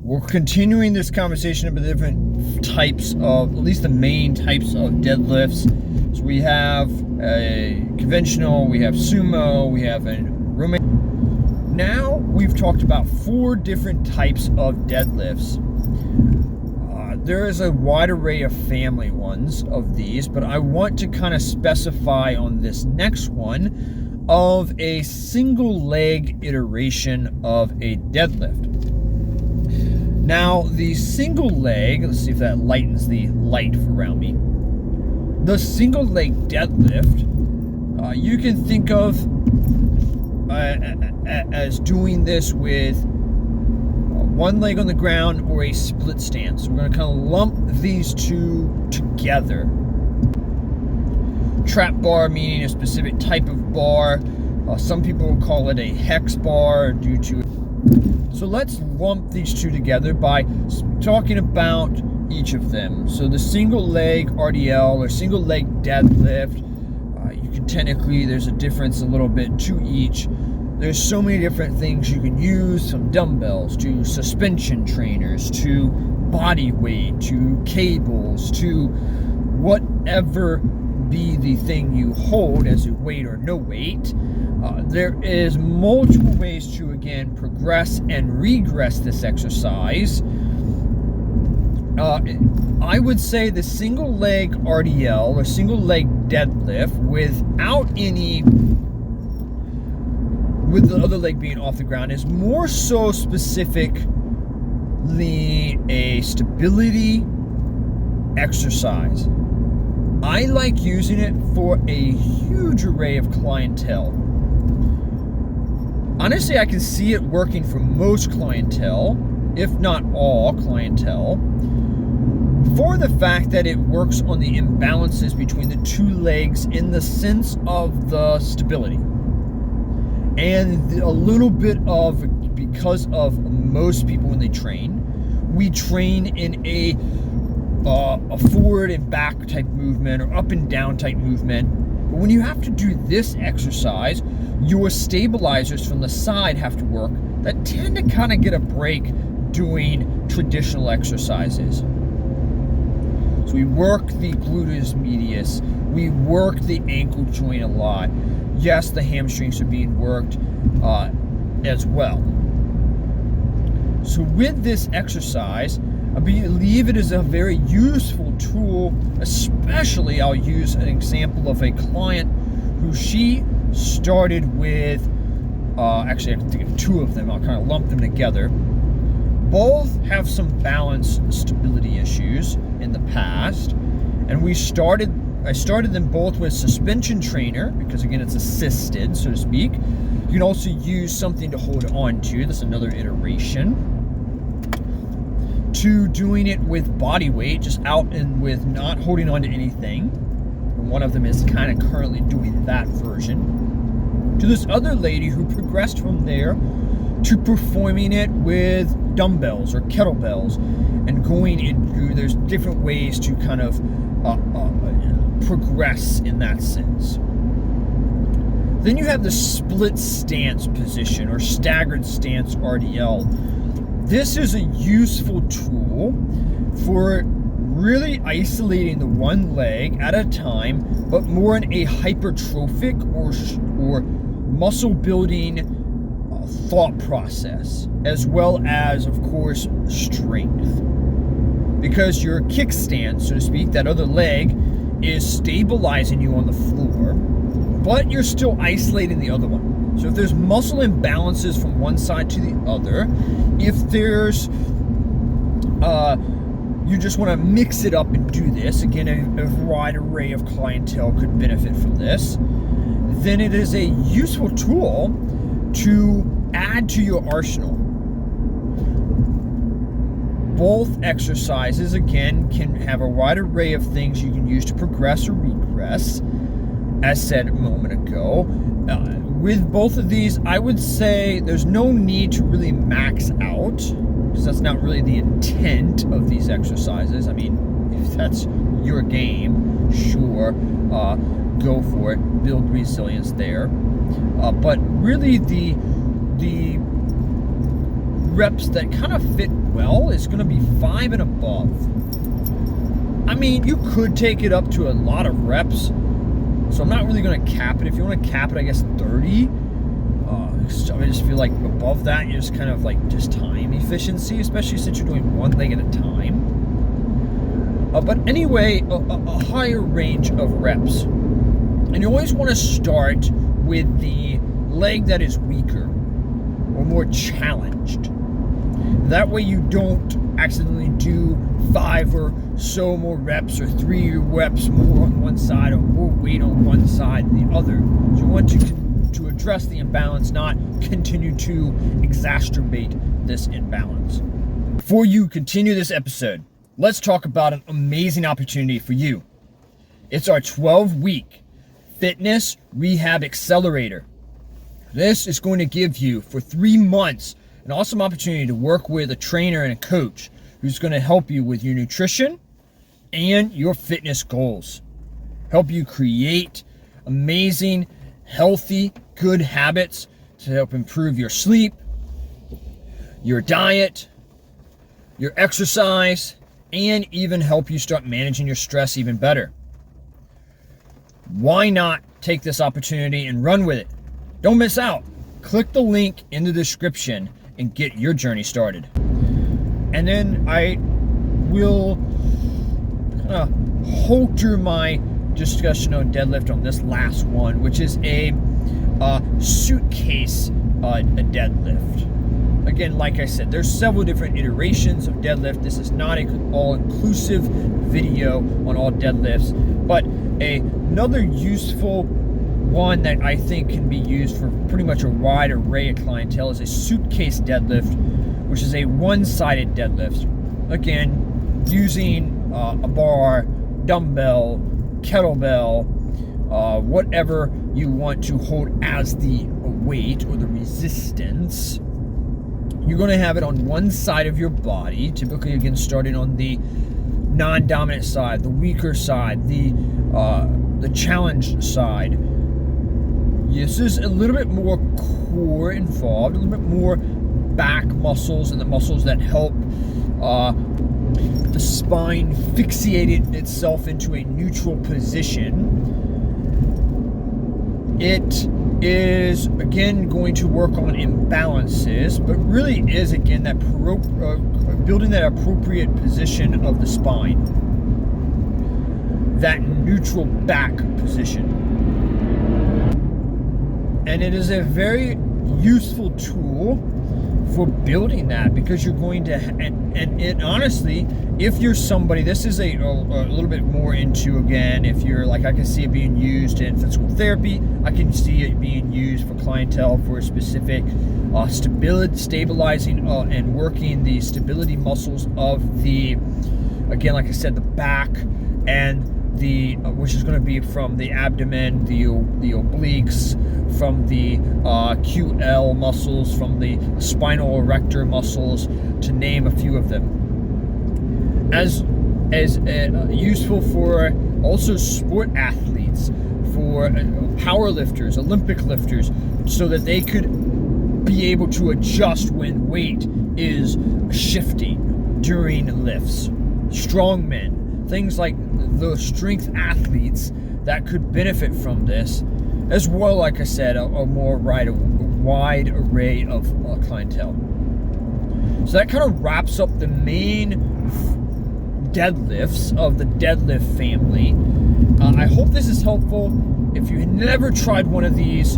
We're continuing this conversation about the different types of, at least the main types of deadlifts. So we have a conventional, we have sumo, we have a Roman. Now we've talked about 4 different types of deadlifts. There is a wide array of family ones of these, but I want to kind of specify on this next one of a single leg iteration of a deadlift. Now, the single leg, let's see if that lightens the light around me. The single leg deadlift, you can think of as doing this with one leg on the ground or a split stance. We're going to kind of lump these two together. Trap bar meaning a specific type of bar. Some people will call it a hex bar due to. So let's lump these two together by talking about each of them. So the single leg RDL or single leg deadlift, you can technically, there's a difference a little bit to each. There's so many different things you can use, from dumbbells to suspension trainers to body weight to cables to whatever be the thing you hold as a weight or no weight. There is multiple ways to, again, progress and regress this exercise. I would say the single leg RDL or single leg deadlift without any, with the other leg being off the ground, is more so specifically a stability exercise. I like using it for a huge array of clientele. Honestly, I can see it working for most clientele, if not all clientele, for the fact that it works on the imbalances between the two legs in the sense of the stability. And a little bit of, because of most people when they train, we train in a forward and back type movement or up and down type movement. But when you have to do this exercise, your stabilizers from the side have to work that tend to kind of get a break doing traditional exercises. So we work the gluteus medius, we work the ankle joint a lot. Yes, the hamstrings are being worked as well. So with this exercise, I believe it is a very useful tool, especially I'll use an example of a client who she started with, actually I can think of 2 of them, I'll kind of lump them together. Both have some balance stability issues in the past, and I started them both with suspension trainer, because again it's assisted, so to speak. You can also use something to hold on to, that's another iteration, to doing it with body weight, just out and with not holding on to anything. One of them is kind of currently doing that version. To this other lady who progressed from there to performing it with dumbbells or kettlebells and going into, there's different ways to kind of progress in that sense. Then you have the split stance position or staggered stance RDL. This is a useful tool for really isolating the one leg at a time, but more in a hypertrophic or muscle building thought process, as well as, of course, strength. Because your kickstand, so to speak, that other leg, is stabilizing you on the floor, but you're still isolating the other one. So if there's muscle imbalances from one side to the other, if there's you just want to mix it up and do this, again, a wide array of clientele could benefit from this, then it is a useful tool to add to your arsenal. Both exercises, again, can have a wide array of things you can use to progress or regress, as said a moment ago. With both of these, I would say there's no need to really max out, because that's not really the intent of these exercises. I mean, if that's your game, sure, go for it, build resilience there. But really the reps that kind of fit well is going to be 5 and above. I mean, you could take it up to a lot of reps, so I'm not really going to cap it. If you want to cap it, I guess 30. So I just feel like above that, you're just kind of like just time efficiency, especially since you're doing one leg at a time. But anyway, a higher range of reps. And you always want to start with the leg that is weaker or more challenged. That way you don't accidentally do 5 or so more reps or 3 reps more on one side or more weight on one side than the other. So you want to address the imbalance, not continue to exacerbate this imbalance. Before you continue this episode, let's talk about an amazing opportunity for you. It's our 12-week Fitness Rehab Accelerator. This is going to give you, for 3 months, an awesome opportunity to work with a trainer and a coach who's going to help you with your nutrition and your fitness goals. Help you create amazing, healthy, good habits to help improve your sleep, your diet, your exercise, and even help you start managing your stress even better. Why not take this opportunity and run with it? Don't miss out. Click the link in the description and get your journey started. And then I will halter my discussion on deadlift on this last one, which is a suitcase a deadlift. Again, like I said, there's several different iterations of deadlift. This is not an all-inclusive video on all deadlifts, but another useful one that I think can be used for pretty much a wide array of clientele is a suitcase deadlift, which is a one-sided deadlift. Again, using a bar, dumbbell, kettlebell, whatever you want to hold as the weight or the resistance. You're going to have it on one side of your body, typically again starting on the non-dominant side, the weaker side, the challenged side. This is a little bit more core involved, a little bit more back muscles and the muscles that help the spine fixate itself into a neutral position. It is again going to work on imbalances, but really is again that building that appropriate position of the spine, that neutral back position. And it is a very useful tool for building that, because you're going to, and honestly, if you're somebody, this is a little bit more into, again, if you're like, I can see it being used in physical therapy, I can see it being used for clientele for a specific stabilizing and working the stability muscles of the, again, like I said, the back and the which is going to be from the abdomen, the obliques, from the QL muscles, from the spinal erector muscles, to name a few of them. As useful for also sport athletes, for power lifters, Olympic lifters, so that they could be able to adjust when weight is shifting during lifts. Strongmen, things like the strength athletes that could benefit from this, as well, like I said, a more wide array of clientele. So that kind of wraps up the main deadlifts of the deadlift family. I hope this is helpful. If you've never tried one of these,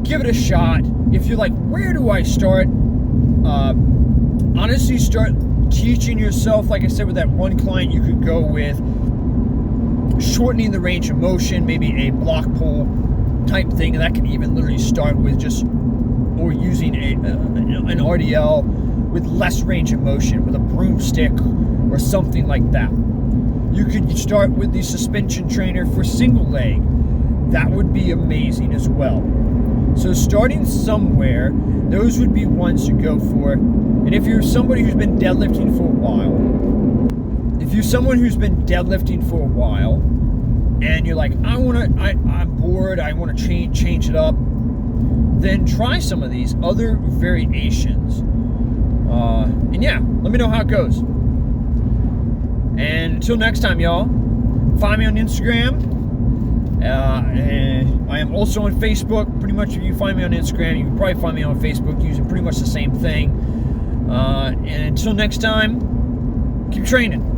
give it a shot. If you're like, where do I start? Honestly, start teaching yourself. Like I said, with that one client, you could go with shortening the range of motion, maybe a block pull type thing, and that can even literally start with just, or using an RDL with less range of motion, with a broomstick or something like that. You could start with the suspension trainer for single leg. That would be amazing as well. So starting somewhere, those would be ones to go for. And if you're somebody who's been deadlifting for a while, and you're like, I'm bored, I want to change it up, then try some of these other variations. And yeah, let me know how it goes. And until next time, y'all, find me on Instagram. And I am also on Facebook. Pretty much if you find me on Instagram, you can probably find me on Facebook using pretty much the same thing. And until next time, keep training.